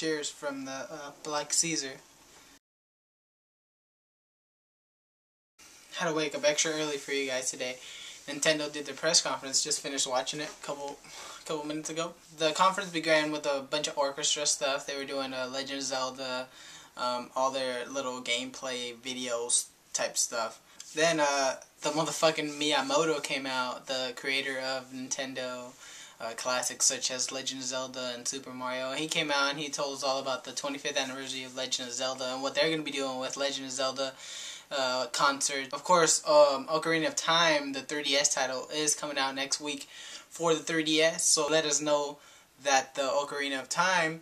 Cheers from the Black Caesar. Had to wake up extra early for you guys today. Nintendo did their press conference. Just finished watching it a couple minutes ago. The conference began with a bunch of orchestra stuff. They were doing Legend of Zelda, all their little gameplay videos type stuff. Then the motherfucking Miyamoto came out, the creator of Nintendo classics such as Legend of Zelda and Super Mario. He came out and he told us all about the 25th anniversary of Legend of Zelda and what they're going to be doing with Legend of Zelda concert. Of course, Ocarina of Time, the 3DS title, is coming out next week for the 3DS, so let us know that the Ocarina of Time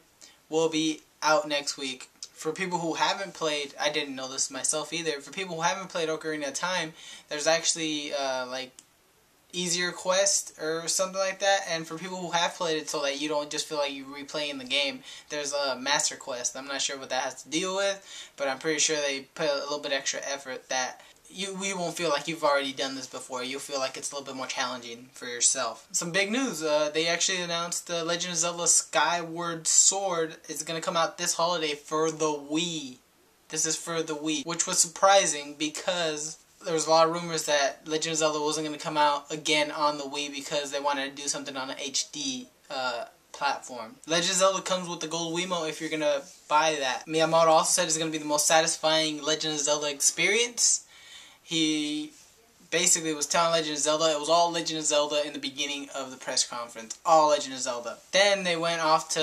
will be out next week. For people who haven't played, I didn't know this myself either, for people who haven't played Ocarina of Time, there's actually like easier quest or something like that, and for people who have played it so that you don't just feel like you're replaying the game, there's a master quest. I'm not sure what that has to deal with, but I'm pretty sure they put a little bit extra effort that you won't feel like you've already done this before. You'll feel like it's a little bit more challenging for yourself. Some big news, they actually announced the Legend of Zelda Skyward Sword is going to come out this holiday for the Wii. This is for the Wii, which was surprising because there was a lot of rumors that Legend of Zelda wasn't going to come out again on the Wii because they wanted to do something on an HD platform. Legend of Zelda comes with the gold Wiimote if you're going to buy that. Miyamoto also said it's going to be the most satisfying Legend of Zelda experience. He basically was telling Legend of Zelda, it was all Legend of Zelda in the beginning of the press conference. All Legend of Zelda. Then they went off to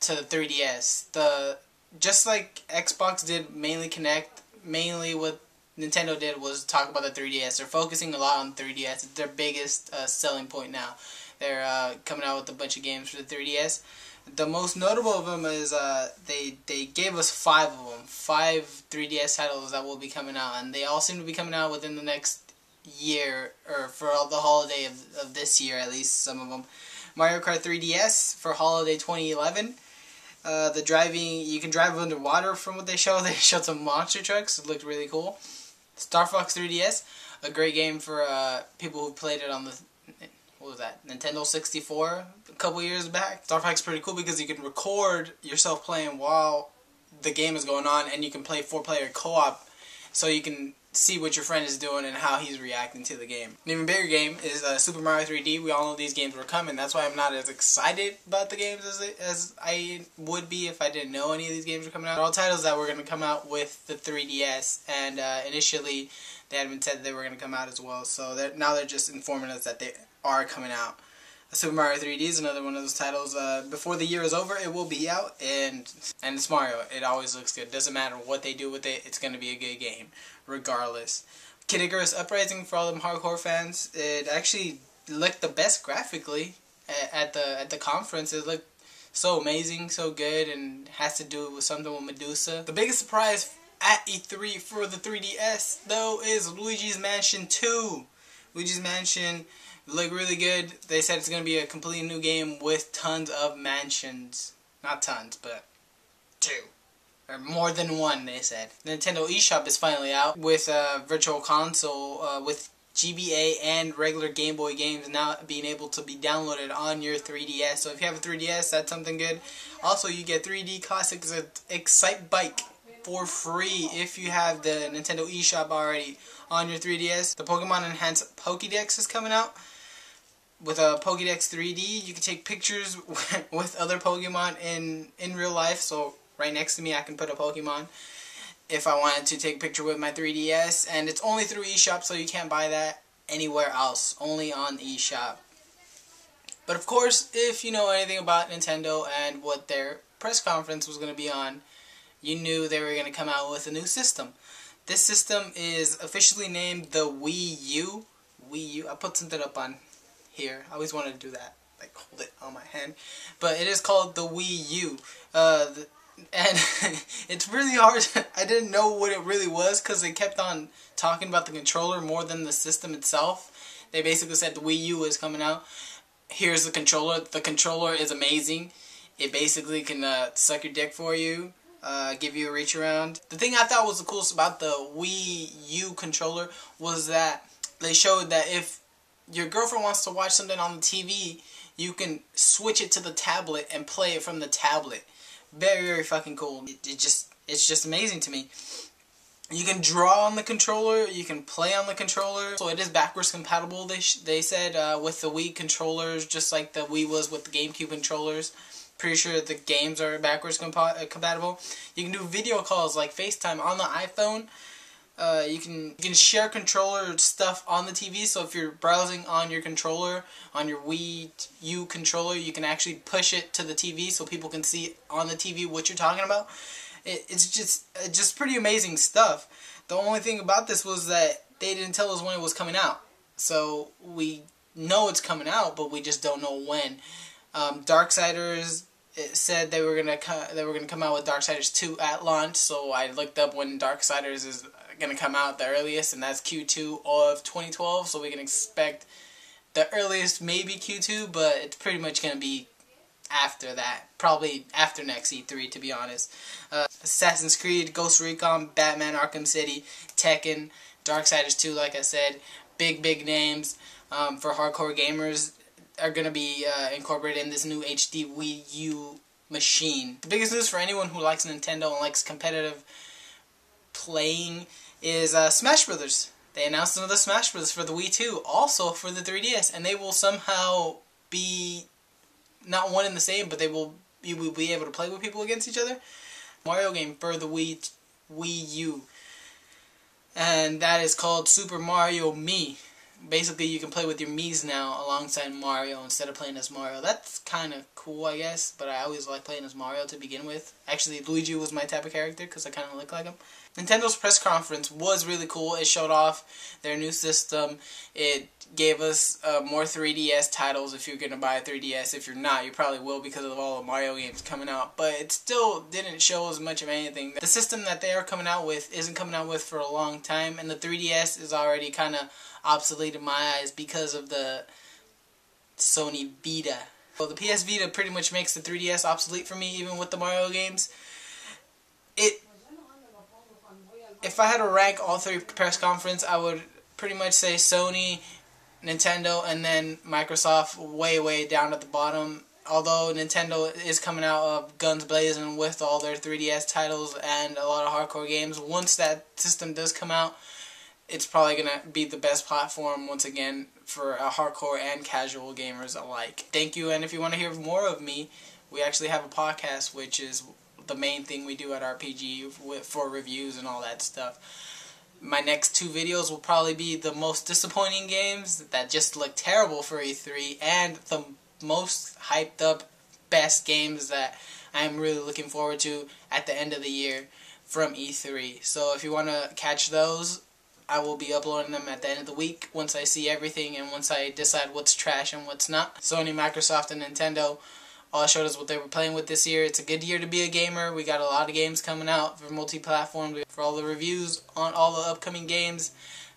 the 3DS. Just like Xbox did mainly Connect, mainly what Nintendo did was talk about the 3DS. They're focusing a lot on the 3DS. It's their biggest selling point now. They're coming out with a bunch of games for the 3DS. The most notable of them is they gave us 5 of them. 5 3DS titles that will be coming out. And they all seem to be coming out within the next year, or for all the holiday of this year at least, some of them. Mario Kart 3DS for holiday 2011. The driving, you can drive underwater from what they showed. They showed some monster trucks. It looked really cool. Star Fox 3DS, a great game for people who played it on the, what was that, Nintendo 64 a couple years back. Star Fox is pretty cool because you can record yourself playing while the game is going on, and you can play 4-player co-op, so you can see what your friend is doing and how he's reacting to the game. An even bigger game is Super Mario 3D. We all know these games were coming. That's why I'm not as excited about the games as I would be if I didn't know any of these games were coming out. They're all titles that were going to come out with the 3DS, and initially they had been said they were going to come out as well. So now they're just informing us that they are coming out. Super Mario 3D is another one of those titles. Before the year is over, it will be out, and it's Mario. It always looks good. Doesn't matter what they do with it, it's going to be a good game, regardless. Kid Icarus Uprising, for all them hardcore fans, it actually looked the best graphically at the conference. It looked so amazing, so good, and has to do with something with Medusa. The biggest surprise at E3 for the 3DS, though, is Luigi's Mansion 2. Luigi's Mansion look really good. They said it's going to be a completely new game with tons of mansions. Not tons, but 2. Or more than 1, they said. The Nintendo eShop is finally out with Virtual Console, with GBA and regular Game Boy games now being able to be downloaded on your 3DS. So if you have a 3DS, that's something good. Also, you get 3D Classics Excitebike for free if you have the Nintendo eShop already on your 3DS. The Pokemon Enhanced Pokédex is coming out. With a Pokédex 3D, you can take pictures with other Pokemon in real life. So right next to me, I can put a Pokemon if I wanted to take a picture with my 3DS. And it's only through eShop, so you can't buy that anywhere else. Only on eShop. But of course, if you know anything about Nintendo and what their press conference was going to be on, you knew they were going to come out with a new system. This system is officially named the Wii U. Wii U. I put something up on here. I always wanted to do that, like hold it on my hand. But it is called the Wii U. And it's really hard. I didn't know what it really was because they kept on talking about the controller more than the system itself. They basically said the Wii U is coming out. Here's the controller. The controller is amazing. It basically can suck your dick for you. Give you a reach around. The thing I thought was the coolest about the Wii U controller was that they showed that if your girlfriend wants to watch something on the TV, you can switch it to the tablet and play it from the tablet. Very, very fucking cool. It's just amazing to me. You can draw on the controller, you can play on the controller, so it is backwards compatible, they said, with the Wii controllers, just like the Wii was with the GameCube controllers. Pretty sure the games are backwards compatible. You can do video calls like FaceTime on the iPhone. You can share controller stuff on the TV, so if you're browsing on your controller, on your Wii U controller, you can actually push it to the TV so people can see on the TV what you're talking about. It's just pretty amazing stuff. The only thing about this was that they didn't tell us when it was coming out. So we know it's coming out, but we just don't know when. Darksiders said they were gonna come out with Darksiders 2 at launch. So I looked up when Darksiders is gonna come out the earliest, and that's Q2 of 2012. So we can expect the earliest maybe Q2, but it's pretty much gonna be after that, probably after next E3, to be honest. Assassin's Creed, Ghost Recon, Batman Arkham City, Tekken, Darksiders 2, like I said, big names for hardcore gamers are going to be incorporated in this new HD Wii U machine. The biggest news for anyone who likes Nintendo and likes competitive playing is Smash Brothers. They announced another Smash Brothers for the Wii 2, also for the 3DS, and they will somehow be not one and the same, but you will be able to play with people against each other. Mario game for the Wii U, and that is called Super Mario Mii. Basically, you can play with your Miis now alongside Mario instead of playing as Mario. That's kind of cool, I guess, but I always like playing as Mario to begin with. Actually, Luigi was my type of character because I kind of look like him. Nintendo's press conference was really cool. It showed off their new system. It gave us more 3DS titles if you're going to buy a 3DS. If you're not, you probably will because of all the Mario games coming out. But it still didn't show as much of anything. The system that they are coming out with isn't coming out with for a long time, and the 3DS is already kind of obsolete in my eyes because of the Sony Vita. Well, the PS Vita pretty much makes the 3DS obsolete for me, even with the Mario games. If I had to rank all three press conferences, I would pretty much say Sony, Nintendo, and then Microsoft way down at the bottom. Although Nintendo is coming out of guns blazing with all their 3DS titles and a lot of hardcore games. Once that system does come out, it's probably going to be the best platform once again for hardcore and casual gamers alike. Thank you, and if you want to hear more of me, we actually have a podcast, which is the main thing we do at RPG for reviews and all that stuff. My next 2 videos will probably be the most disappointing games that just look terrible for E3, and the most hyped up best games that I'm really looking forward to at the end of the year from E3. So if you want to catch those, I will be uploading them at the end of the week once I see everything and once I decide what's trash and what's not. Sony, Microsoft, and Nintendo all showed us what they were playing with this year. It's a good year to be a gamer. We got a lot of games coming out for multi-platform. For all the reviews on all the upcoming games,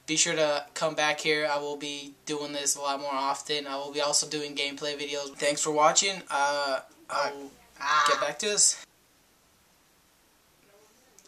be sure to come back here. I will be doing this a lot more often. I will be also doing gameplay videos. Thanks for watching. I'll get back to us.